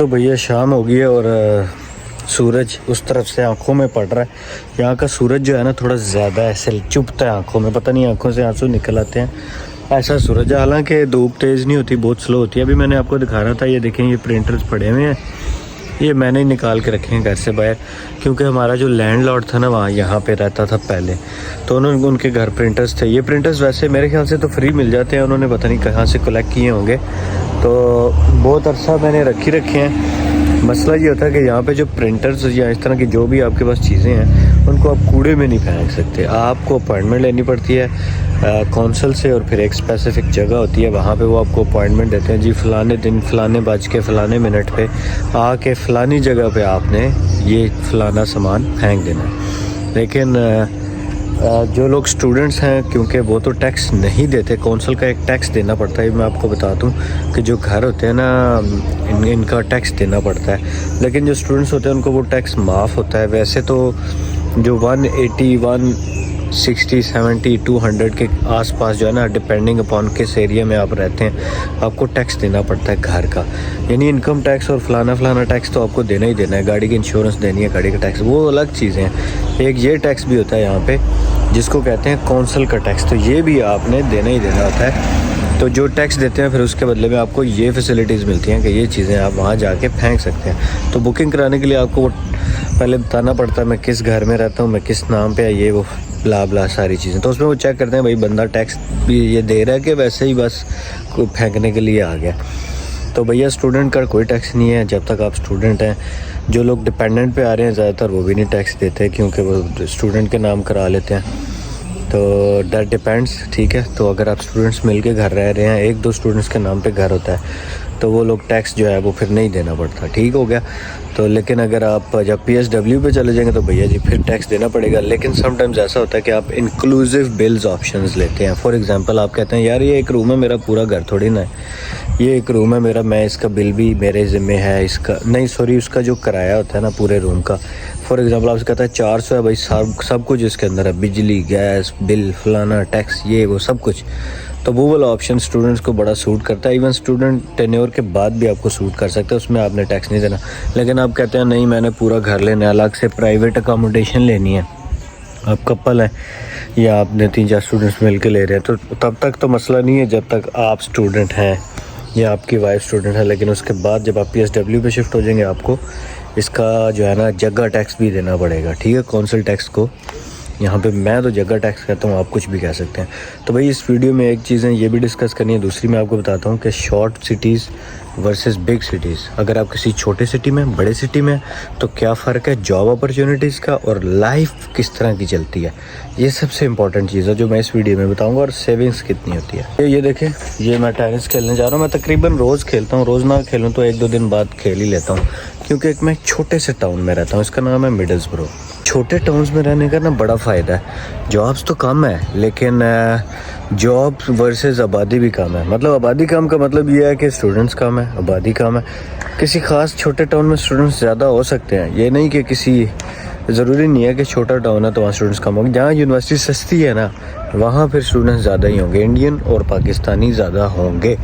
तो भैया शाम हो गई है और सूरज उस तरफ से आंखों में पड़ रहा है। यहाँ का सूरज जो है ना थोड़ा ज़्यादा ऐसे चुभता है आंखों में, पता नहीं आंखों से आंसू निकल आते हैं, ऐसा सूरज है। हालांकि धूप तेज़ नहीं होती, बहुत स्लो होती है। अभी मैंने आपको दिखा रहा था, ये देखें ये प्रिंटर्स पड़े हुए हैं, ये मैंने ही निकाल के रखे हैं घर से बाहर, क्योंकि हमारा जो लैंडलॉर्ड था ना वहाँ यहाँ पे रहता था पहले, तो उनके घर प्रिंटर्स थे। ये प्रिंटर्स वैसे मेरे ख्याल से तो फ्री मिल जाते हैं, उन्होंने पता नहीं कहाँ से कलेक्ट किए होंगे, तो बहुत अरसा मैंने रखे हैं। मसला ये होता है कि यहाँ पे जो प्रिंटर्स या इस तरह की जो भी आपके पास चीज़ें हैं उनको आप कूड़े में नहीं फेंक सकते, आपको अपॉइंटमेंट लेनी पड़ती है कौंसल से, और फिर एक स्पेसिफिक जगह होती है, वहाँ पे वो आपको अपॉइंटमेंट देते हैं, जी फ़लाने दिन फ़लाने बज के फ़लाने मिनट पे आके फ़लानी जगह पे आपने ये फ़लाना सामान फेंक देना है। लेकिन जो लोग स्टूडेंट्स हैं, क्योंकि वो तो टैक्स नहीं देते, कौंसल का एक टैक्स देना पड़ता है। मैं आपको बता दूं कि जो घर होते हैं ना इनका टैक्स देना पड़ता है, लेकिन जो स्टूडेंट्स होते हैं उनको वो टैक्स माफ़ होता है। वैसे तो जो 180, 160, 70, 200 के आसपास जो है ना, डिपेंडिंग अपॉन किस एरिया में आप रहते हैं, आपको टैक्स देना पड़ता है घर का, यानी इनकम टैक्स और फलाना टैक्स तो आपको देना ही देना है। गाड़ी की इंश्योरेंस देनी है, गाड़ी का टैक्स, वो अलग चीज़ें हैं। एक ये टैक्स भी होता है यहाँ पे जिसको कहते हैं कौंसल का टैक्स, तो ये भी आपने देना ही देना होता है। तो जो टैक्स देते हैं फिर उसके बदले में आपको ये फैसिलिटीज़ मिलती हैं कि ये चीज़ें आप वहाँ जाके फेंक सकते हैं। तो बुकिंग कराने के लिए आपको पहले बताना पड़ता है मैं किस घर में रहता हूँ, मैं किस नाम पे है, ये वो ब्ला सारी चीज़ें, तो उसमें वो चेक करते हैं भाई बंदा टैक्स भी ये दे रहा है कि वैसे ही बस फेंकने के लिए आ गया। तो भैया स्टूडेंट का कोई टैक्स नहीं है जब तक आप स्टूडेंट हैं। जो लोग डिपेंडेंट पे आ रहे हैं ज़्यादातर वो भी नहीं टैक्स देते, क्योंकि वो स्टूडेंट के नाम करा लेते हैं, तो दैट डिपेंड्स, ठीक है। तो अगर आप स्टूडेंट्स मिल के घर रह रहे हैं, एक दो स्टूडेंट्स के नाम पे घर होता है, तो वो लोग टैक्स जो है वो फिर नहीं देना पड़ता, ठीक हो गया। तो लेकिन अगर आप जब PSW पे चले जाएंगे तो भैया जी फिर टैक्स देना पड़ेगा। लेकिन समटाइम्स ऐसा होता है कि आप इंक्लूसिव बिल्स ऑप्शंस लेते हैं। फॉर एग्जांपल आप कहते हैं यार ये एक रूम है मेरा, पूरा घर थोड़ी ना है, ये एक रूम है मेरा, मैं इसका बिल भी मेरे ज़िम्मे है, इसका नहीं सॉरी उसका जो किराया होता है ना पूरे रूम का, फॉर एग्जांपल आपसे कहता है 400 है भाई, सब कुछ इसके अंदर है, बिजली गैस बिल फलाना टैक्स ये वो सब कुछ। तो वो वाला ऑप्शन स्टूडेंट्स को बड़ा सूट करता है। इवन स्टूडेंट टेन्योर के बाद भी आपको सूट कर सकते हैं, उसमें आपने टैक्स नहीं देना। लेकिन आप कहते हैं नहीं मैंने पूरा घर लेना है, अलग से प्राइवेट अकोमोडेशन लेनी है, आप कपल हैं या आपने 3-4 स्टूडेंट्स मिल के ले रहे हैं, तो तब तक तो मसला नहीं है जब तक आप स्टूडेंट हैं या आपकी वाइफ स्टूडेंट है। लेकिन उसके बाद जब आप PSW पे शिफ्ट हो जाएंगे आपको इसका जो है ना जगह टैक्स भी देना पड़ेगा, ठीक है। कौंसल टैक्स को यहाँ पे मैं तो जगह टैक्स कहता हूँ, आप कुछ भी कह सकते हैं। तो भाई इस वीडियो में एक चीज़ें ये भी डिस्कस करनी है, दूसरी मैं आपको बताता हूँ कि short cities versus big cities. अगर आप किसी छोटे सिटी में बड़े सिटी में तो क्या फ़र्क है जॉब अपॉर्चुनिटीज़ का, और लाइफ किस तरह की चलती है, ये सबसे इंपॉर्टेंट चीज़ है जो मैं इस वीडियो में बताऊँगा। और सेविंग्स कितनी होती है। ये देखें, ये मैं टेनिस खेलने जा रहा हूँ। मैं तकरीबन रोज़ खेलता हूँ, रोज़ ना खेलूँ तो 1-2 दिन बाद खेल ही लेता हूँ, क्योंकि मैं एक छोटे से टाउन में रहता हूँ, इसका नाम है मिडल्सब्रो। छोटे टाउन्स में रहने का ना बड़ा फ़ायदा है, जॉब्स तो कम है लेकिन जॉब वर्सेस आबादी भी कम है। मतलब आबादी कम का मतलब ये है कि स्टूडेंट्स कम है, आबादी कम है। किसी ख़ास छोटे टाउन में स्टूडेंट्स ज़्यादा हो सकते हैं, ये नहीं कि किसी ज़रूरी नहीं है कि छोटा टाउन है तो वहाँ स्टूडेंट्स कम होंगे। जहाँ यूनिवर्सिटी सस्ती है ना वहाँ फिर स्टूडेंट्स ज़्यादा ही होंगे, इंडियन और पाकिस्तानी ज़्यादा होंगे।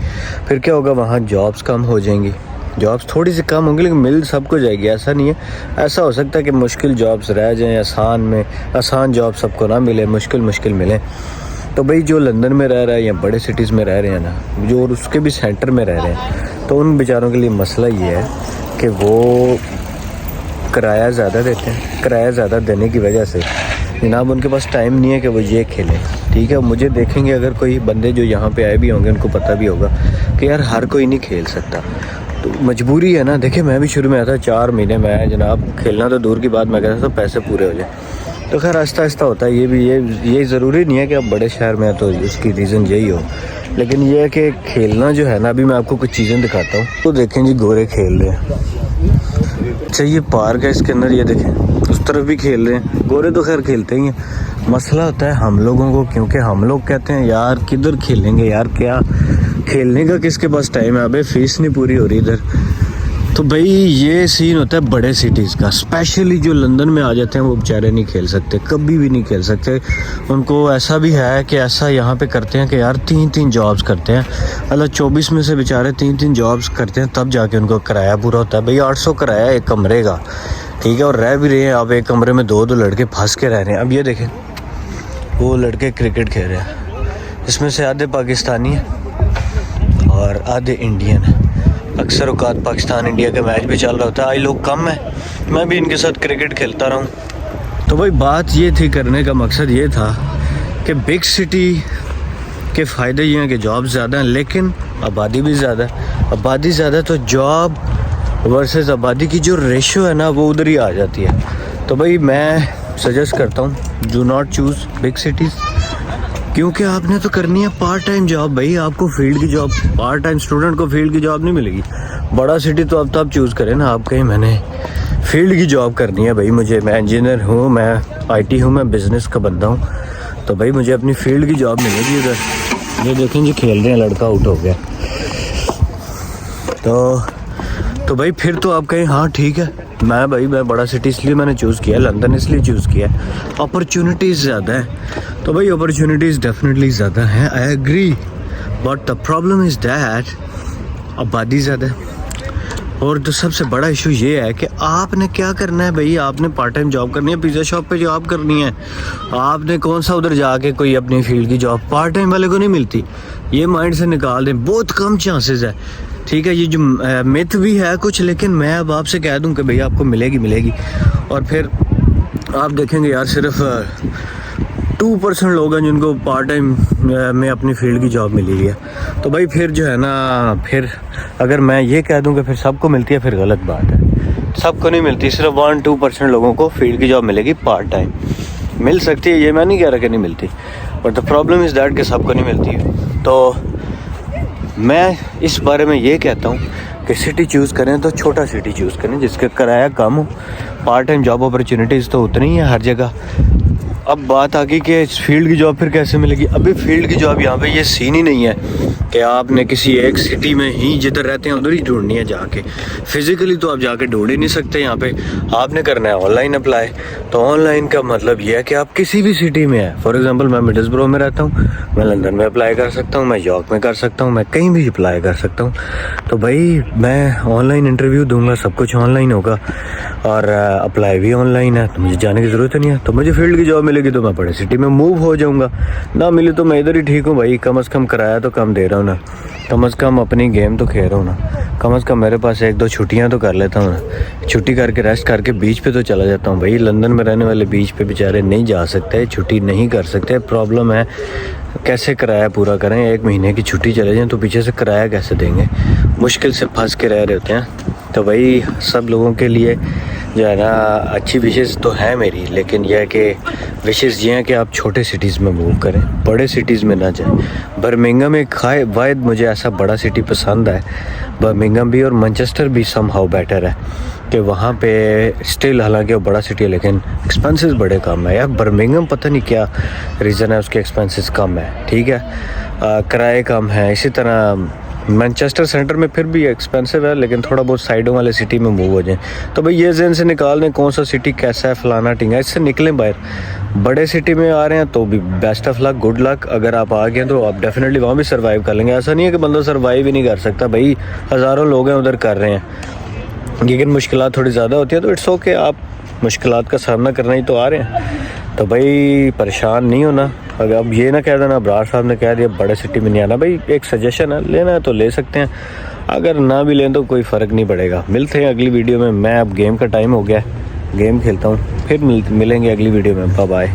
फिर क्या होगा, वहाँ जॉब्स कम हो जाएंगी, जॉब्स थोड़ी सी कम होंगी लेकिन मिल सबको जाएगी, ऐसा नहीं है। ऐसा हो सकता है कि मुश्किल जॉब्स रह जाएं, आसान जॉब सबको ना मिले, मुश्किल मिले। तो भाई जो लंदन में रह रहा है या बड़े सिटीज़ में रह रहे हैं ना, जो और उसके भी सेंटर में रह रहे हैं, तो उन बेचारों के लिए मसला ये है कि वो किराया ज़्यादा देते हैं। किराया ज़्यादा देने की वजह से जनाब उनके पास टाइम नहीं है कि वो ये खेलें, ठीक है। मुझे देखेंगे अगर कोई बंदे जो यहाँ पे आए भी होंगे उनको पता भी होगा कि यार हर कोई नहीं खेल सकता, तो मजबूरी है ना। देखिए मैं भी शुरू में आया था 4 महीने में जनाब, खेलना तो दूर की बात, मैं कहता था पैसे पूरे हो जाए। तो खैर आहिस्ता आहिस्ता होता है, ये ज़रूरी नहीं है कि आप बड़े शहर में हैं तो इसकी रीज़न यही हो। लेकिन ये है कि खेलना जो है ना, अभी मैं आपको कुछ चीज़ें दिखाता हूँ। तो देखें जी गोरे खेल रहे हैं, अच्छा ये पार्क है इसके अंदर, ये देखें उस तरफ भी खेल रहे हैं। गोरे तो खैर खेलते ही हैं, मसला होता है हम लोगों को, क्योंकि हम लोग कहते हैं यार किधर खेलेंगे यार, क्या खेलने का किसके पास टाइम है, अबे फीस नहीं पूरी हो रही इधर, तो भाई ये सीन होता है बड़े सिटीज़ का, स्पेशली जो लंदन में आ जाते हैं वो बेचारे नहीं खेल सकते, कभी भी नहीं खेल सकते। उनको ऐसा भी है कि ऐसा यहाँ पे करते हैं कि यार 3-3 जॉब्स करते हैं, मतलब 24 में से बेचारे 3-3 जॉब्स करते हैं, तब जाके उनको किराया पूरा होता है। भाई 800 किराया एक कमरे का, ठीक है, और रह भी रहे हैं आप एक कमरे में 2-2 लड़के फंस के रह रहे हैं। अब ये देखें वो लड़के क्रिकेट खेल रहे हैं, इसमें से आधे पाकिस्तानी हैं और आधे इंडियन हैं। अक्सर औकात पाकिस्तान इंडिया का मैच भी चल रहा होता है, आई लोग कम है, मैं भी इनके साथ क्रिकेट खेलता रहा हूँ। तो भाई बात ये थी, करने का मकसद ये था कि बिग सिटी के फ़ायदे ये हैं कि जॉब ज़्यादा हैं लेकिन आबादी भी ज़्यादा है। आबादी ज़्यादा है तो जॉब वर्सेस आबादी की जो रेशो है ना वो उधर ही आ जाती है। तो भाई मैं सजेस्ट करता हूँ do not choose big cities, क्योंकि आपने तो करनी है पार्ट टाइम जॉब। भाई आपको फील्ड की जॉब, पार्ट टाइम स्टूडेंट को फील्ड की जॉब नहीं मिलेगी। बड़ा सिटी तो अब तब चूज़ करें ना आप, कहीं मैंने फील्ड की जॉब करनी है भाई, मैं इंजीनियर हूँ, मैं IT हूँ, मैं बिज़नेस का बंदा हूँ, तो भाई मुझे अपनी फील्ड की जॉब मिलेगी उधर। ये देखें जी खेल रहे हैं, लड़का आउट हो गया। तो भाई फिर तो आप कहें हाँ ठीक है, मैं बड़ा सिटी इसलिए मैंने चूज़ किया, लंदन इसलिए चूज़ किया, अपॉर्चुनिटीज़ ज़्यादा है। तो भाई अपॉर्चुनिटीज़ डेफिनेटली ज़्यादा हैं, I agree, but the problem is that आबादी ज़्यादा है। और तो सबसे बड़ा इशू ये है कि आपने क्या करना है भाई, आपने पार्ट टाइम जॉब करनी है, पिज़्ज़ा शॉप पे जॉब करनी है, आपने कौन सा उधर जाके कोई अपनी फील्ड की जॉब पार्ट टाइम वाले को नहीं मिलती। ये माइंड से निकाल दें, बहुत कम चांसेस है, ठीक है। ये जो मिथ भी है कुछ, लेकिन मैं अब आपसे कह दूं कि भैया आपको मिलेगी। और फिर आप देखेंगे यार सिर्फ 2% लोग हैं जिनको पार्ट टाइम में अपनी फील्ड की जॉब मिली है। तो भाई फिर जो है ना, फिर अगर मैं ये कह दूं कि फिर सबको मिलती है, फिर गलत बात है। सबको नहीं मिलती, सिर्फ 1-2% लोगों को फील्ड की जॉब मिलेगी पार्ट टाइम। मिल सकती है, ये मैं नहीं कह रहा कि नहीं मिलती, but the problem is that कि सबको नहीं मिलती है। तो मैं इस बारे में ये कहता हूँ कि सिटी चूज़ करें तो छोटा सिटी चूज़ करें जिसका किराया कम हो, पार्ट टाइम जॉब अपॉर्चुनिटीज़ तो उतनी ही है हर जगह। अब बात आ गई कि फील्ड की जॉब फिर कैसे मिलेगी। अभी फील्ड की जॉब यहाँ पे ये सीन ही नहीं है कि आपने किसी एक सिटी में ही जिधर रहते हैं उधर ही ढूंढनी है जाके, फिज़िकली तो आप जाके ढूंढ ही नहीं सकते यहाँ पे। आपने करना है ऑनलाइन अप्लाई। तो ऑनलाइन का मतलब ये है कि आप किसी भी सिटी में है, फॉर एग्जांपल मैं मिडलसब्रो में रहता हूँ, मैं लंदन में अप्लाई कर सकता हूँ, मैं यॉर्क में कर सकता हूँ, मैं कहीं भी अप्लाई कर सकता हूँ। तो भाई मैं ऑनलाइन इंटरव्यू दूंगा, सब कुछ ऑनलाइन होगा और अप्लाई भी ऑनलाइन है, तो मुझे जाने की ज़रूरत नहीं है। तो मुझे फील्ड की जॉब मिलेगी तो मैं बड़े सिटी में मूव हो जाऊंगा, ना मिले तो मैं इधर ही ठीक हूँ भाई। कम से कम किराया तो कम दे रहा हूँ ना, कम से कम अपनी गेम तो खेल रहा हूँ ना, कम से कम मेरे पास 1-2 छुट्टियाँ तो कर लेता हूँ ना, छुट्टी करके रेस्ट करके बीच पे तो चला जाता हूँ भाई। लंदन में रहने वाले बीच पे बेचारे नहीं जा सकते, छुट्टी नहीं कर सकते, प्रॉब्लम है कैसे किराया पूरा करें। 1 महीने की छुट्टी चले जाएँ तो पीछे से किराया कैसे देंगे, मुश्किल से फंस के रह रहे होते हैं। तो भाई सब लोगों के लिए जो है ना अच्छी विशेज़ तो है मेरी, लेकिन यह है कि विशेज़ ये हैं कि आप छोटे सिटीज़ में मूव करें, बड़े सिटीज़ में ना जाएं। बर्मिंघम एक वायद मुझे ऐसा बड़ा सिटी पसंद है, बर्मिंघम भी, और मैनचेस्टर भी समहाउ बेटर है कि वहाँ पे स्टिल हालांकि वो बड़ा सिटी है लेकिन एक्सपेंसेस बड़े कम है। यार बर्मिंघम पता नहीं क्या रीज़न है, उसके एक्सपेंसेस कम है, ठीक है, किराए कम है। इसी तरह मैनचेस्टर सेंटर में फिर भी एक्सपेंसिव है, लेकिन थोड़ा बहुत साइडों वाले सिटी में मूव हो जाएं। तो भाई ये ज़हन से निकाल दें कौन सा सिटी कैसा है, फलाना टिंगा, इससे निकलें बाहर। बड़े सिटी में आ रहे हैं तो भी best of luck, good luck. अगर आप आ गए तो आप डेफिनेटली वहाँ भी सर्वाइव कर लेंगे। ऐसा नहीं है कि बंदा सर्वाइव ही नहीं कर सकता, भाई हज़ारों लोग हैं उधर कर रहे हैं, लेकिन मुश्किलात थोड़ी ज़्यादा होती है। तो इट्स ओके, आप मुश्किलात का सामना करना ही तो आ रहे हैं, तो भाई परेशान नहीं होना। अगर अब ये ना कह देना ब्रार साहब ने कह दिया बड़े सिटी में नहीं आना, भाई एक सजेशन है, लेना है तो ले सकते हैं, अगर ना भी लें तो कोई फ़र्क नहीं पड़ेगा। मिलते हैं अगली वीडियो में। मैं अब गेम का टाइम हो गया, गेम खेलता हूँ, फिर मिलेंगे अगली वीडियो में। Bye bye.